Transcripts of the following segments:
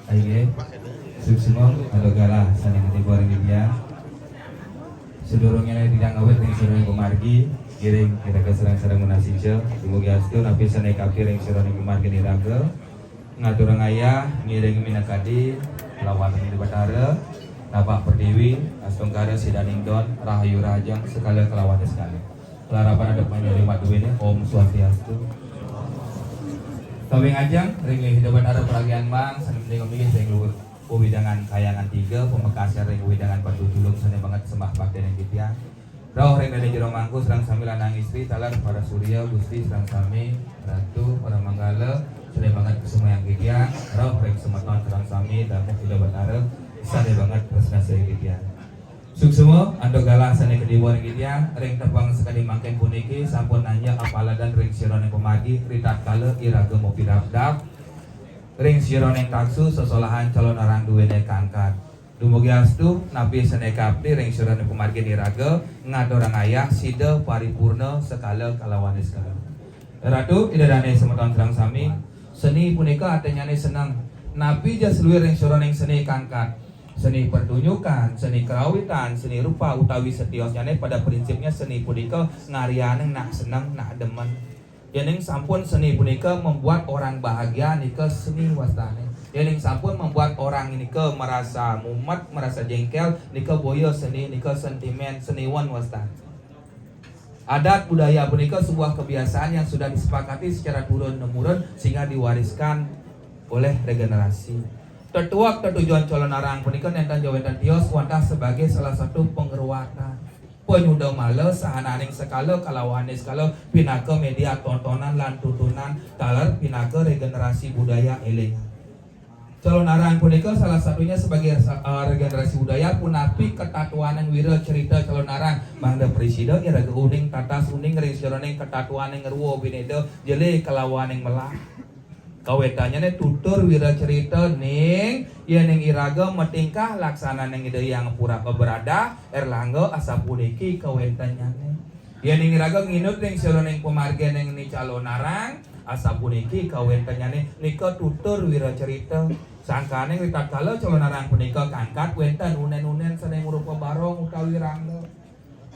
Aige, suksemong adogala sanang tibuan dia. Sedurungnya tidak ngawet yang sedurung pemargi, giring kita keserang-serang munasija. Dumugi astu napi sanai kafir yang sedurung pemargi niraga. Ngaturang ayah, ngiring minakadi, lawan di batara, napak perdewi, astungkara sidaning don, rahayu rajang, sekala kelawan sekali. Kelarapan ada panjang lima duwe ini, Om Swastiastu. Kawing ajang, ring hidup batara peragian mang, sanim ning milih sing luhur. Widangan kayangan 3, pemekasan ring widangan padu julung sana banget sembah bakti yang kita. Roh ring dari jero mangku serang sami lanang istri talar para surya gusti serang sami ratu para manggala sudah banget semua yang kita. Roh ring semeton serang sami damu hidup batara sana banget presna saya kita. Suksema ando galah sana kediwan kita ring tepang sekali mangken puniki sampun nanya apaladan ring sirone pemagi ritat kala iraga mau pidap-dap ring sironeng taksu sesolahan calon orang duwene kangkat dumugi astu nabi senekapni ring sironeng pemargi niraga ngadorang ayah sida paripurna sekala kalawane sekala ratu idadane semeton terang sami seni punika atenyane senang nabi jaseluwih ring sironeng seni kangkat seni pertunjukan, seni kerawitan, seni rupa utawi setiosnyane pada prinsipnya seni punika ngarianeng nak senang nak demen. Yening sampun seni punika membuat orang bahagia nika seni wastane. Yening sampun membuat orang nika merasa mumet, merasa jengkel nika boyo seni nika sentimen seniwan wastane. Adat budaya punika sebuah kebiasaan yang sudah disepakati secara turun-temurun sehingga diwariskan oleh regenerasi. Tetuak tetujuan calon arang punika nenten jawetan tios wantah sebagai salah satu pengeruatan. Penyuda males sahananing sekala kalawane sekala pinaka media tontonan lan tutunan taler pinaka regenerasi budaya elingan. Calon arang punika salah satunya sebagai regenerasi budaya punapi ketatuanan wira cerita calon arang mangda presida iraga uning tatas uning ring sironing ketatuaning ruwo bineda jele kalawaning melah. Kawetanya ne tutur wira cerita ning ya ning iraga metingkah laksana ning ide yang pura keberada Erlangga asa puniki kawetanya ne ya ning iraga nginut ning sironing pemargi ning ni calon arang asa puniki kawetanya ne nika tutur wira cerita sangkane ritat kala calon arang punika kangkat wenten unen-unen seneng rupa barong utawi rangga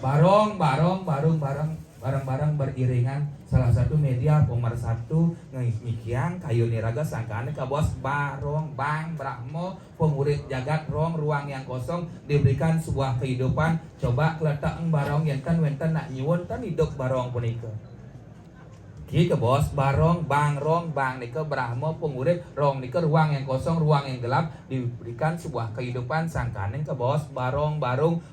barong bareng beriringan salah satu media pemersatu ngikian kayu niraga sangkane ka bos barong bang brahmo pengurit jagat rong ruang yang kosong diberikan sebuah kehidupan coba kletak barong yang kan wenten nak nyuwun kan hidup barong punika ki ke bos barong bang rong bang nika brahmo pengurit rong nika ruang yang kosong ruang yang gelap diberikan sebuah kehidupan sangkane ke bos barong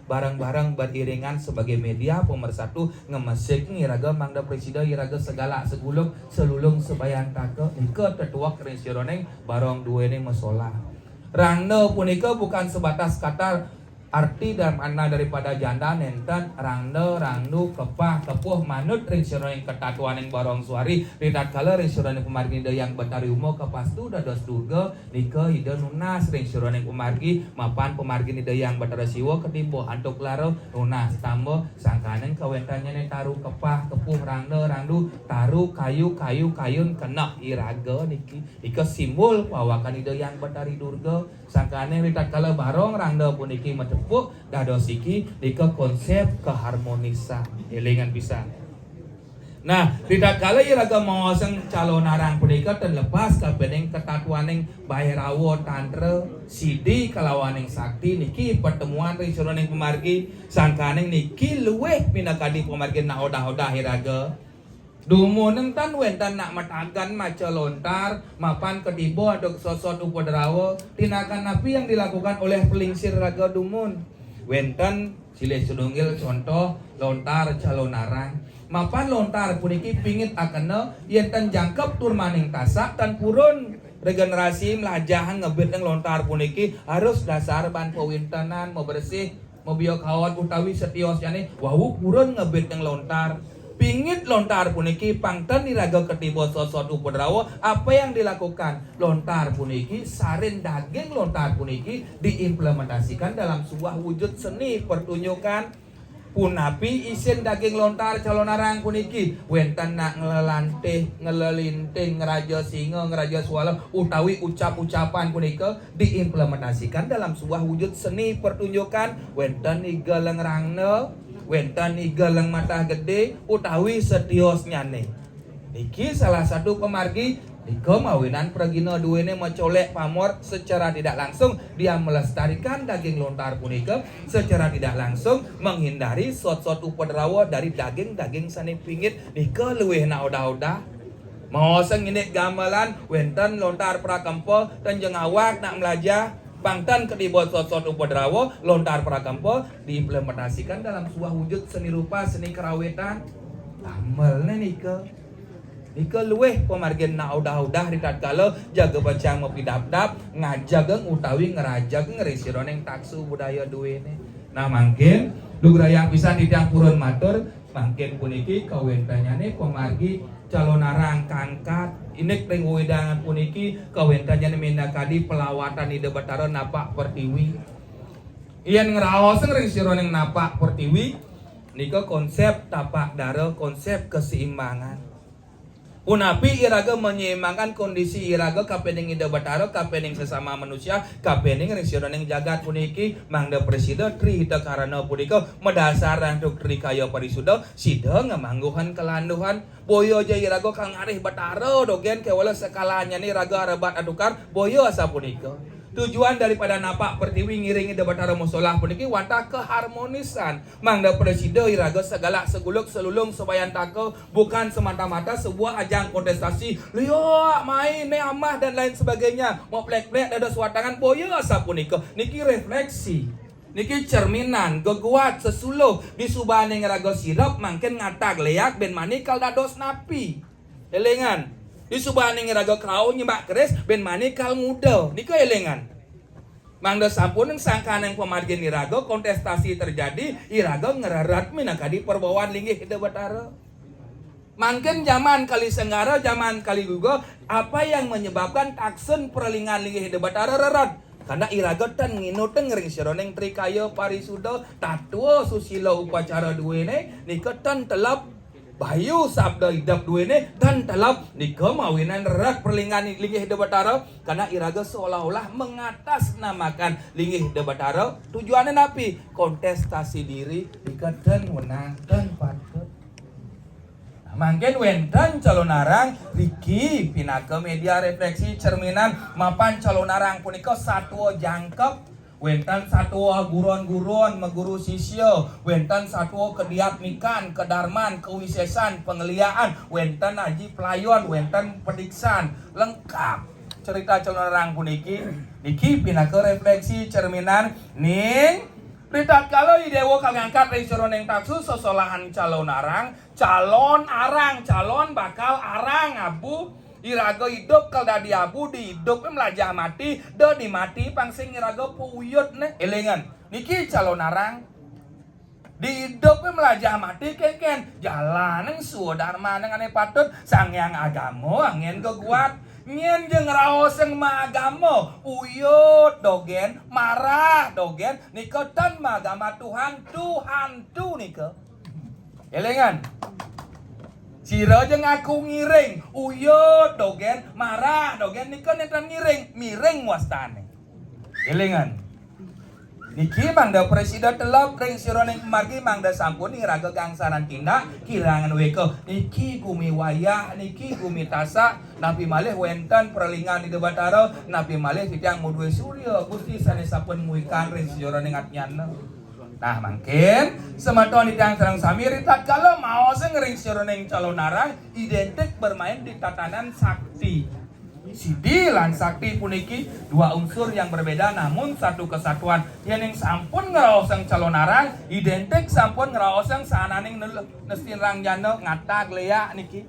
bareng-bareng beriringan sebagai media pemersatu ngemesik ngiraga mangda presida iraga segala segulung selulung sebayan take nika tetuak ring sironeng barong duwene mesola rangna punika bukan sebatas kata arti dan makna daripada janda nenten rangda rangdu kepah kepuh manut ring sironing ketatuaning barong suari ridat kala ring sironing pemargi yang betari umo kepastu dados durga nika ida nunas ring sironing pemargi mapan pemargi yang betara siwa ketimbo antuk laro nunas tambo sangkanen kawentanya ne taru kepah kepuh rangda rangdu taru kayu kayun kena iraga niki ika simbol pawakan ida yang betari durga sangkane ridat kala barong rangda puniki matepuk dados iki nika konsep keharmonisan elingan pisan. Nah, ridat kala iraga mawaseng calon arang punika terlepas kabening ketatuaning Bhairawa Tantra Sidi kalawaning sakti niki pertemuan ring sironing pemargi sangkaning niki luweh pinakadi pemargi na odah-odah iraga dumuneng tan wentan nak matagan maca lontar mapan ketibo aduk sosot upadrawa tinakan napi yang dilakukan oleh pelingsir raga dumun wenten silih sudungil contoh lontar calon arang mapan lontar puniki pingit akana yen tan jangkep tur maning tasak tan purun regenerasi melajahan ngebit ng lontar puniki harus dasar ban pewintenan mau bersih mau biok kawat utawi setios jane wau purun ngebit ng lontar pingit lontar puniki pangten iraga ketibo sosot upadrawa apa yang dilakukan lontar puniki sarin daging lontar puniki diimplementasikan dalam sebuah wujud seni pertunjukan Punapi isin daging lontar calon narang puniki wenten nak ngelelantih ngelelinting ngeraja singa ngeraja swala utawi ucap-ucapan punika diimplementasikan dalam sebuah wujud seni pertunjukan wenten igeleng rangne wenten igeleng mata gede utawi setios nyane. Niki salah satu pemargi di kemawinan pragina duwene mencolek pamor secara tidak langsung dia melestarikan daging lontar punika secara tidak langsung menghindari sot-sot upadrawa dari daging-daging sane pingit nika luwih naoda-oda mau senginik gamelan wenten lontar prakampa tanjeng awak nak melajar pangtan kedibot sot-sot upadrawa lontar prakampa diimplementasikan dalam sebuah wujud seni rupa seni kerawitan amalnya nika nika luweh pemargin naudah-udah di tatkala jaga bacang mopi dap-dap ngajageng utawi ngerajag ngerisironeng taksu budaya duwene. Nah mangkin lugrayang pisan ditiang purun matur mangkin puniki kawentanyane pemargi calon narang kangkat inek ring wedangan puniki kawentanyane mindakadi pelawatan ide Batara napak pertiwi. Iyan ngeraos ngerisironeng napak pertiwi nika konsep tapak dara konsep keseimbangan. Punapi iraga menyeimbangkan kondisi iraga kapening ida Batara kapening sesama manusia kapening risioning jagat puniki mangda presida tri hita karana punika medasarang tri kaya parisuda sida ngamangguhan kelanduhan boyo aja iraga kang arih Batara dogen kewala sekalanya ni raga arabat adukar boyo asa punika. Tujuan daripada napak pertiwi ngiringi ida Batara musolah puniki wanta keharmonisan mangda presida iraga segala seguluk selulung sebayan taka bukan semata-mata sebuah ajang kontestasi liok main ne amah dan lain sebagainya mau plek-plek dada suatangan boyo asa punika niki refleksi niki cerminan geguat sesuluh di subane ngeraga sirap mangken ngatak leak ben manikal dados napi elengan di subane ngeraga kau nyembak keris ben manikal muda nika elengan mangda sampun sangkaan yang pemargin iraga kontestasi terjadi iraga ngerarat minakadi perbawaan linggih ida Batara mangken zaman kali senggara zaman kali guga apa yang menyebabkan taksen perlingan linggih ida Batara rerat karena iraga tan nginuteng ngering sironeng trikaya parisuda tatua susila upacara duwene nika tan telap bayu sabda hidup duwene dan telap nika mawinan rerat perlingan linggih ida Batara karena iraga seolah-olah mengatasnamakan linggih ida Batara tujuannya napi kontestasi diri nika dan wenang dan patut mangken wenten calon narang Riki pinaka media refleksi cerminan mapan calon narang punika satwa jangkep wenten satwa guron-guron meguru sisya wenten satwa kediat mikan kedarman kewisesan pengeliaan wenten aji pelayon wenten pediksan lengkap cerita calon narang puniki niki pinaka refleksi cerminan ning Ritat kalau idewo kang angkat dari suroneng taksu sosolahan calon arang, calon bakal arang abu iraga hidup kal dadi abu di hidup melajah mati do di mati pangsing iraga puyut ne elengan niki calon arang di hidup melajah mati keken jalan neng sudarma neng ane patut sangyang agama angin keguat nyen jeung raos yang magama uyut dogen marah dogen nikotan magama Tuhan tu nika elengan sira jeung aku ngiring uyut dogen marah dogen nika netan ngiring miring wastane elengan niki mangda presida telap ring sironeng margi mangda sampun iraga gangsaran tindak kirangan weke niki gumi wayah niki gumi tasa napi malih wenten perlingan di Batara napi malih titiang mudue surya Gusti sanes sampun muikan ring sironeng atnyana nah mangkin sematon titiang sareng sami ritat kalau mau ring sironeng calon narang identik bermain di tatanan sakti Sidi lan sakti puniki dua unsur yang berbeda namun satu kesatuan yang sampun ngeraoseng calon arang identik sampun ngeraoseng sananing nestin rangjana ngatak lea niki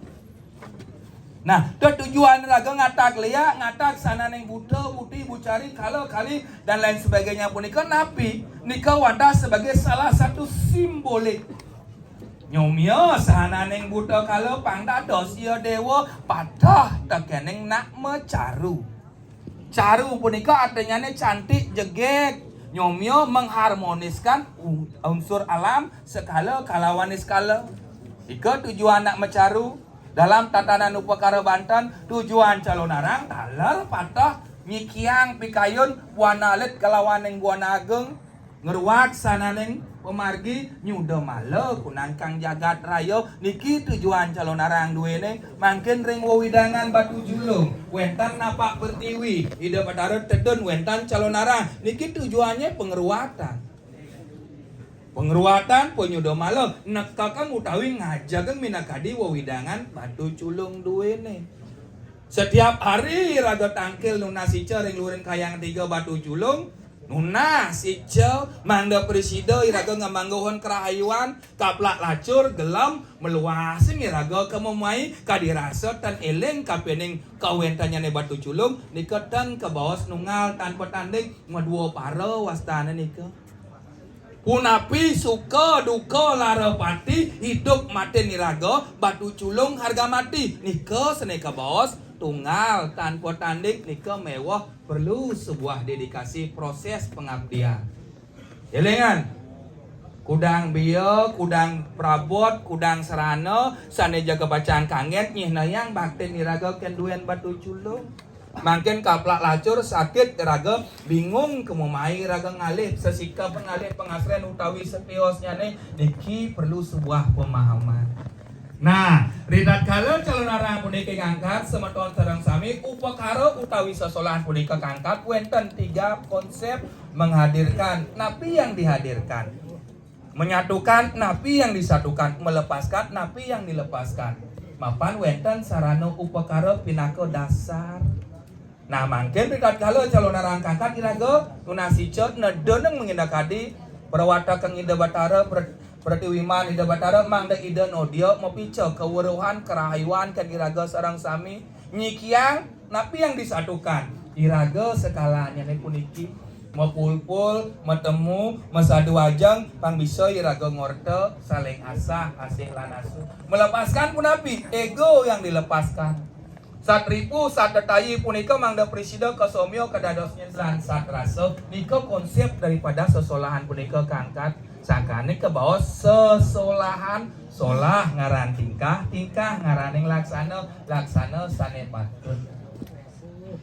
nah tujuan raga ngatak lea ngatak sananing buta buti bucari kalau kali dan lain sebagainya punika napi nika wadah sebagai salah satu simbolik nyomya sahananeng buta kalau pangdados ya dewa padah tekeneng nak mecaru caru punika artinya cantik jegek Nyomyo mengharmoniskan unsur alam skala kalawan skala. Ika tujuan nak mecaru dalam tatanan upakara Banten, tujuan calon arang taler patah nyikiang pikayun buana alit kalawan yang buana ageng ngeruat sananeng pemargi nyuda male kunangkang jagat raya niki tujuan calon arang duene mangkin ring wewidangan Batu Julung wentan napak pertiwi ida padara tedon wentan calon arang niki tujuannya pengeruatan penyuda malam nekakang utawi ngajagang minakadi wewidangan Batu Julung duene. Setiap hari raga tangkil nuna sice ring lurin kayang 3 Batu Julung nuna sice mangda presida iraga ngamanggohon kerahayuan kaplak lacur gelam meluasing iraga kememai kadirasa tan eleng kapening kawentanya ne Batu Julung niketan ke bawas nungal tanpa tanding medua para wastana nika. Punapi suka duka lara pati hidup mati niraga Batu Julung harga mati nika seneka bos tunggal tanpa tanding nika mewah perlu sebuah dedikasi proses pengabdian. Elengan kudang biya kudang prabot kudang serana saneja kebacaan kangen nyihna yang bakti niraga kenduen Batu Julung. Mungkin kaplak lacur sakit raga bingung kemumai raga ngalih sesika pengalih pengasren utawi setiosnya nih niki perlu sebuah pemahaman. Nah, ridat kala calon arang punika kangkat semeton sareng sami upakara utawi sesolahan punika kangkat wenten 3 konsep menghadirkan napi yang dihadirkan, menyatukan napi yang disatukan, melepaskan napi yang dilepaskan. Mapan wenten sarana upakara pinaka dasar. Nah, mungkin dekat kalau calon arang kangkat iraga tunasi cot nedoneng mengindakadi perawata kang ida batara pertiwiman ida batara mangda ida nodia mepica kewuruhan kerahayuan kan iraga sareng sami nyikiang napi yang disatukan iraga sekalanya ne puniki mepulpul metemu mesadu ajeng pang bisa iraga ngorte saling asah asih lan asuh melepaskan punapi ego yang dilepaskan. Satripu satetai punika mangda presida kasomyo kadadosnya lan satrasa nika konsep daripada sesolahan punika kangkat sakane ke bawah sesolahan solah ngaran tingkah ngaraning laksana sane patut.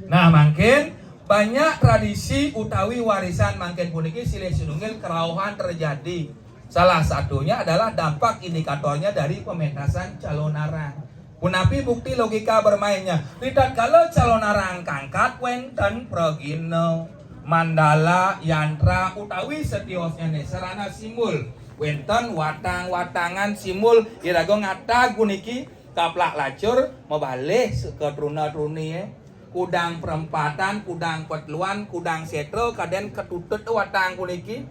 Nah mangkin banyak tradisi utawi warisan mangkin puniki silih sinunggil kerauhan terjadi. Salah satunya adalah dampak indikatornya dari pementasan calon arang. Punapi bukti logika bermainnya. Tidak kalau calon arang kangkat wenten progino, mandala, yantra, utawi setiosnya nih serana simul. Wenten watangan simul irago ngata guniki kaplak lacur mebalih ke truna-truni kudang perempatan, kudang petluan, kudang setro kaden ketutut watang guniki.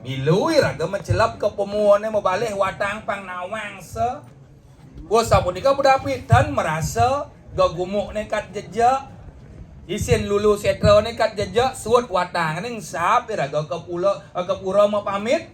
Bilu irago mencelap ke pemuone mebalih watang pang nawang se. Wasa punika budapi dan merasa gagumuk nekat jejak isin lulu setra nekat jejak suut watang ning sap iraga ke pura mau pamit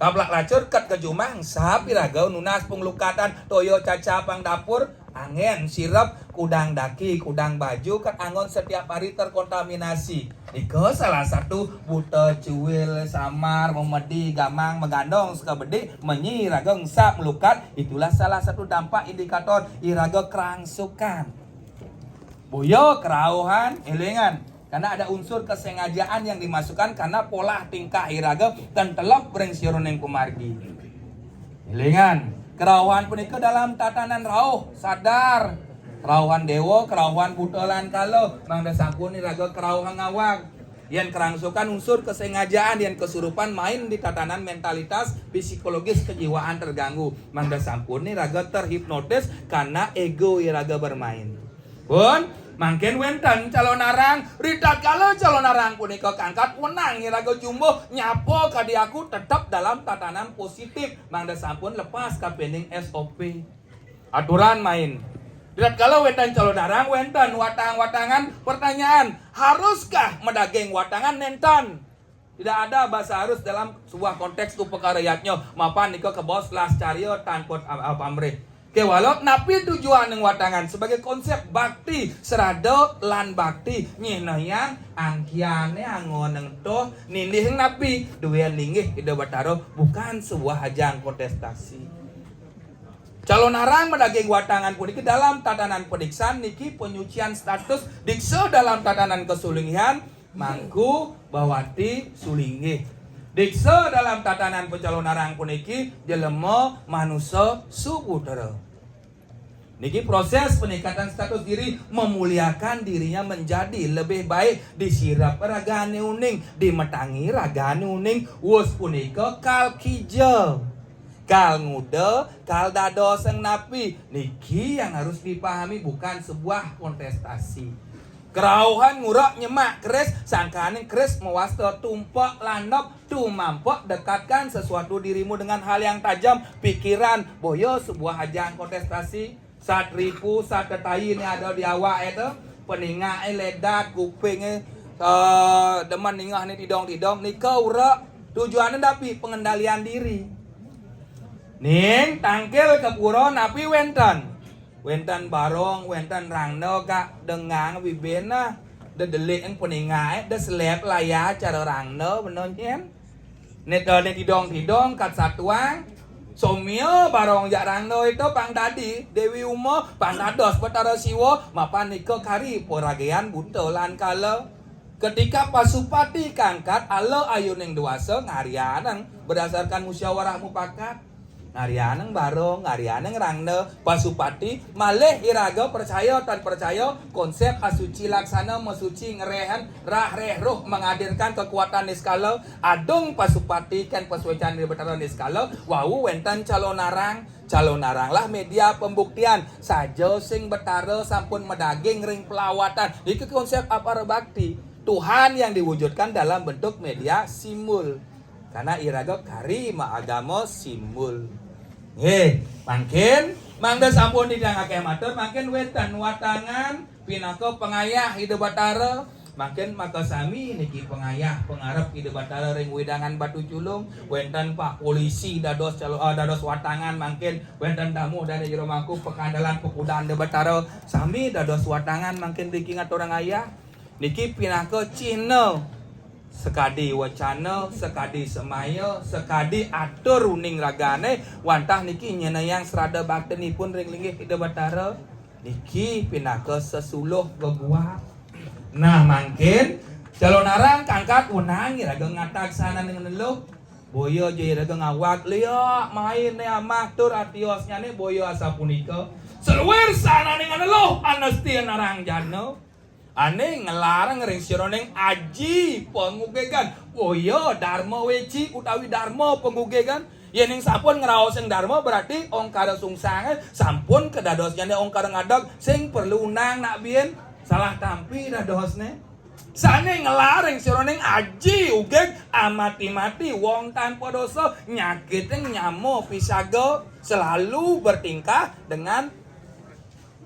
kaplak lacur kat ke jumah sap iraga nunas penglukatan toyo caca pang dapur angin sirap kudang daki kudang baju kat angon setiap hari terkontaminasi ika salah satu buta cuil samar memedi gamang megandong sekabedi menyi iraga sap melukat itulah salah satu dampak indikator iraga kerangsukan boyo kerauhan elengan karena ada unsur kesengajaan yang dimasukkan karena pola tingkah iraga dan telok brengsiron yang pemargi elengan kerauhan punika dalam tatanan rauh sadar kerauhan dewa kerauhan butelan kalau mangda sampun iraga kerauhan ngawang yang kerangsukan unsur kesengajaan yang kesurupan main di tatanan mentalitas psikologis kejiwaan terganggu mangda sampun iraga terhipnotis karena ego iraga bermain pun mangken wenten calon arang ridat kalau calon arang punika kangkat wenang iraga jumbo nyapo kadi aku tetap dalam tatanan positif mangda sampun lepas ka pening SOP aturan main ridat kalau wenten calon arang wenten watang-watangan pertanyaan haruskah medageng watangan nentan tidak ada bahasa harus dalam sebuah konteks upakaryatnya mapan nika ke bos las caryo tanpa pamrih Kewalot napi tujuan ng watangan sebagai konsep bakti serado lan bakti nyinayang angkiane angon ng to nindihing napi duyan linggih ida bataro bukan sebuah ajang kontestasi. Calon arang menaging watangan puniki dalam tatanan pediksan niki penyucian status dikso dalam tatanan kesulingihan mangku bawati sulinggih. Dikso dalam tatanan pencalon arang puniki jelema manusia subudara. Niki proses peningkatan status diri memuliakan dirinya menjadi lebih baik disirap ragane uning dimetangi ragane uning wus punika kal kijo kal ngude kal dados yang napi niki yang harus dipahami bukan sebuah kontestasi. Kerauhan ngurak nyemak keris sangkaning keris mewasta tumpak landap tumampok dekatkan sesuatu dirimu dengan hal yang tajam pikiran boyo sebuah ajang kontestasi saat ripu saat tetai ini ada di awak itu peninga ledak kuping deman ningah ni tidong ni kau rak tujuannya tapi pengendalian diri ning tangkil ke puro napi Wentan barong, wentan rangno kak dengang bibena, de delik yang peningai, de selep laya cara rangno benonyen. Neto ne tidong kat satuang, somio barong jak rangno itu pang dadi, Dewi Umo pang dados petara siwo, mapan niko kari poragean buntolan kala. Ketika Pasupati kangkat, alo ayuning duasa ngarianang berdasarkan musyawarah mufakat. Ngarianeng barong, ngarianeng rangne, Pasupati, malih iraga percaya tan percaya konsep asuci laksana mesuci ngerehan rah reh roh menghadirkan kekuatan niskala adung Pasupati kan paswecan di betara niskala wau wenten calon narang lah media pembuktian saja sing betara sampun medaging ring pelawatan iki konsep apa bakti Tuhan yang diwujudkan dalam bentuk media simbol karena iraga karima agama simbol. Makin mangda sampun didang akeh matur makin wetan watangan pinaka pengayah hidup batara makin maka sami niki pengayah pengarep hidup batara ring wedangan Batu Culung wenten Pak Polisi dados dados watangan makin wenten tamu dari jero mangku pekandalan pekudaan de batara sami dados watangan makin niki ngaturang ayah niki pinaka Cina sekadi wacana, sekadi semaya, sekadi atur runing ragane wantah niki nyenayang serada baktenipun ring linggih ida batara niki pinaka sesuluh bebuah. Nah mangkin calon arang kangkat unang iraga ngatak sana dengan leluh boyo je iraga ngawak liya main ne amah tur atiosnya ne boyo asa punika seluwer sana dengan leluh anastia narang jano ane ngelarang ring sironeng aji pengugegan boyo dharma weci utawi dharma pengugegan yening sampun ngeraos yang dharma berarti ongkara sungsang sampun kedadosnya ne ongkara ngadog sing perlu unang nak bien salah tampi dadosne sane ngelarang sironeng aji ugeg amati-mati wong tanpa dosa nyakiteng nyamo pisago selalu bertingkah dengan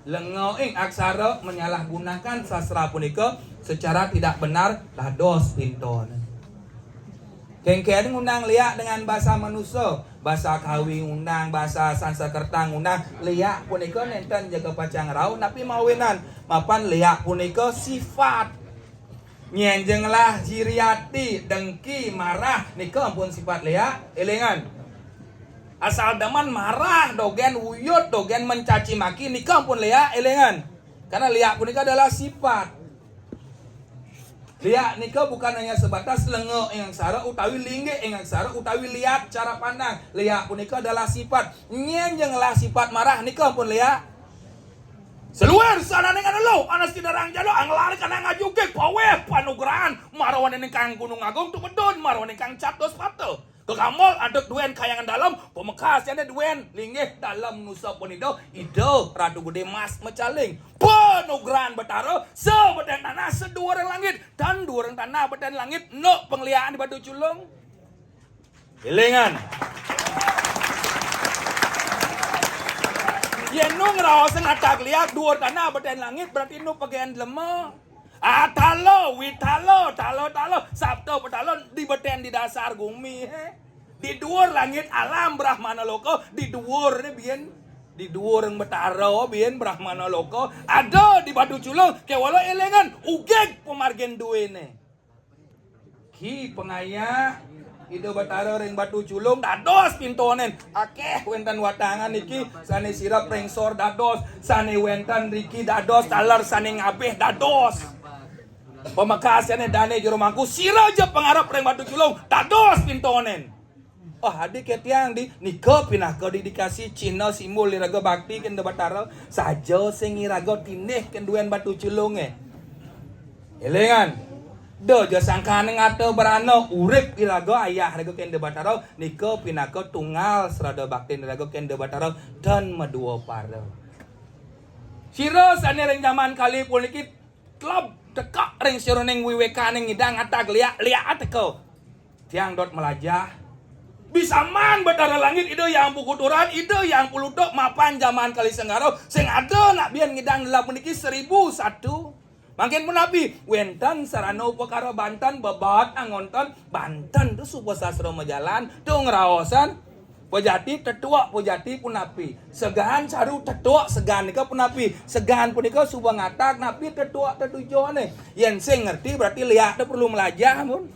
lengoing aksara menyalahgunakan sastra punika secara tidak benar dados pinton. Kengken ngundang liak dengan bahasa manusia, bahasa kawi ngundang, bahasa Sanskerta ngundang, liak punika nenten jaga pacang rau tapi mawinan mapan liak punika sifat. Nyenjenglah jiriati, dengki, marah nika ampun sifat liak elengan. Asal daman marah, dogen wuyut, dogen mencaci maki, nikah pun liak elengan. Karena liak pun nikah adalah sifat. Liak nikah bukan hanya sebatas lengo yang sara utawi lingge yang sara utawi lihat cara pandang. Liak pun nikah adalah sifat. Nyenjenglah sifat marah, nikah pun liak. Seluar sana dengan lo, anas kidarang jalo, anglar kana ngajuge, pawe panugrahan, marwan kang Gunung Agung tu bedon, marwan kang Catos Pato. Kekamol adek duen kayangan dalam, pemekasnya duen linggih dalam nusa ponido, ido ratu gede mas mecaling, penugrahan betaro, sebeden tanah sedua langit dan dua tanah beden langit, no pengliaan di Batu Culung. Hilingan. Yenung rawasan atak liak dua tanah beden langit berarti nu bagian lemah. Talo, witalo, talo, sabto petalo di beten di dasar bumi. Di dhuwur langit alam Brahmana loko, di dhuwur ini biyen di dhuwur Betara biyen Brahmana Loka ada di Batu Culung kewala elengan ugeg pemargen duwene ki pengaya Ida Batara ring Batu Culung dados pintonen akeh wenten watangan iki sane sirap rengsor dados sane wenten riki dados taler sane ngabeh dados pemekasane dane jero mangku sira aja pengarap ring Batu Culung dados pintonen. Oh adik ketiang di nika pinah ke didikasi Cina simbol iraga bakti ken Batara saja sing iraga tinih ken duwen Batu Culung elengan do jo sangkane ngate berana urip iraga ayah iraga ken Batara nika pinah ke tunggal serada bakti iraga ken Batara dan medua para sira sane ring zaman kali pun iki klub tekak ring sira ning wiwekane ngidang atak liak teko tiang dot melajah bisa man Batara langit ide yang pukuturan ide yang pulutok mapan zaman kali senggaro sing ada nak bian ngidang dalam puniki 1001 makin menapi wenten sarana upakara Banten babat angonton Banten tu supo sastra majalan tu ngeraosan pojati tetua pojati punapi segahan saru tetua segahan nika punapi segahan punika suba ngatak napi tetua tetujone yen sing ngerti berarti lihat perlu melajah mun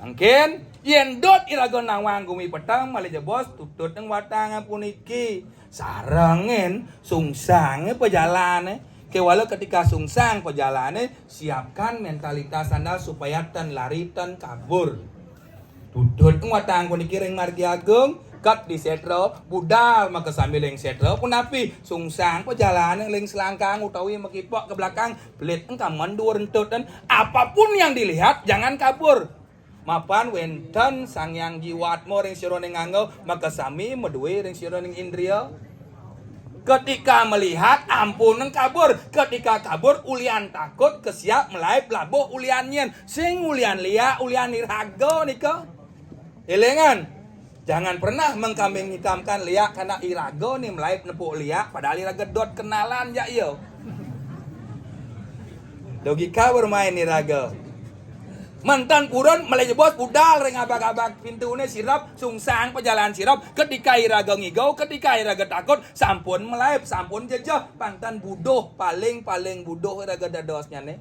mungkin yen dot iraga nawang gumi petang malih bos tutut nang watang puniki sarengen sungsang pejalane kewala ketika sungsang pejalane siapkan mentalitas Anda supaya ten lari ten kabur tutut nang watang puniki ring margi agung kat di setro budal maka sambil ring setro punapi sungsang pejalane ring selangkang utawi makipok ke belakang belit engkang mandur entut dan apapun yang dilihat jangan kabur mapan wenten sangyang jiwatmo ring sira ning nganggo maka sami meduwe ring sira ning indriya ketika melihat ampun nang kabur ketika kabur ulian takut kesiap melaip labuh ulian nyen sing ulian lia ulian iraga nika elengan jangan pernah mengkambing hitamkan lia karena iraga nih melaip nepuk lia padahal iraga dot kenalan ya iyo logika bermain iraga mantan purun malih bos budal ring abag-abag pintune sirap sungsang pejalan sirap ketika iraga ngigau ketika iraga takut sampun melaip sampun jejah pantan budoh paling budoh iraga dadosnya nih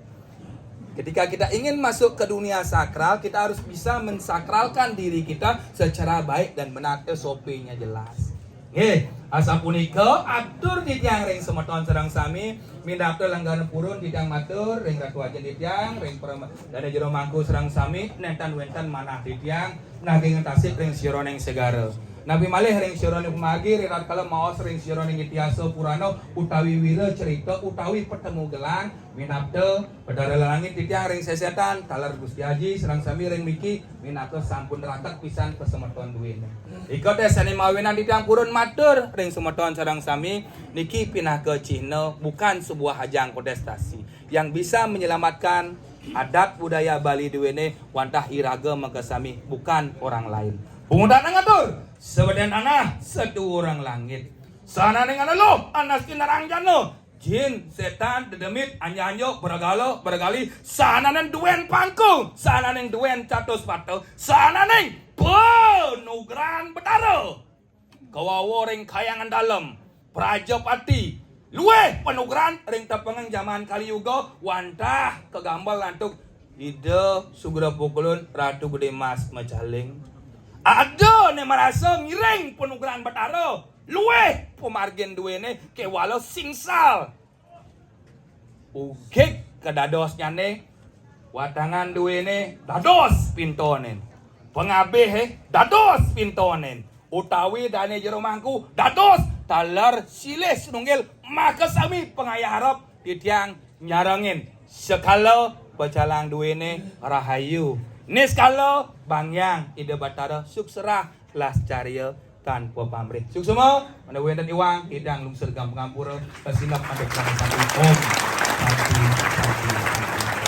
ketika kita ingin masuk ke dunia sakral kita harus bisa mensakralkan diri kita secara baik dan benar SOP-nya jelas nggih asapunika atur titiang ring semeton serang sami mindapta langgaran purun titiang matur ring ratu ajen titiang ring dan jero mangku serang sami nentan wentan manah titiang naging tasik ring sira ning segara nabi malih ring sira ning pemagi rirat kala maos ring sira ning itiasa purana utawi wira cerita utawi petemu gelang minapta pedara langit titiang ring sesetan talar Gusti Haji serang sami ring miki minapta sampun raket pisan pesemeton duwene ikut sane mawinan titiang purun matur ring semeton sareng sami niki pinah ke Cina bukan sebuah ajang kontestasi yang bisa menyelamatkan adat budaya Bali duwene wantah iraga makasami bukan orang lain pungutan ngatur sebeden anak satu orang langit sana ning lo anas kinarang jano jin setan dedemit anyanyo bergali sana ning duwen pangkung sana ning duwen catus pato sana ning penugran Batara kawawo ring kayangan dalam Prajapati luweh penugran ring tepengang zaman Kaliyuga wantah kegambal lantuk ide sugera pukulun Ratu Gede Mas Majaling ada ne merasa ngiring penugran Batara luweh pemargen duwene kewala singsal ugek kedadosnya ne watangan duwene dados pintonen pengabeh dados pintonen utawi dane jero mangku dados talar silih sinunggil maka sami pengayah harap titiang nyarangin sekala bacalang duwene rahayu niskala bangyang ide Batara suksera las carya tanpa pamrih suksema mana wenten iwang idang lungsur gampang ampura kasinap mandek sang om santi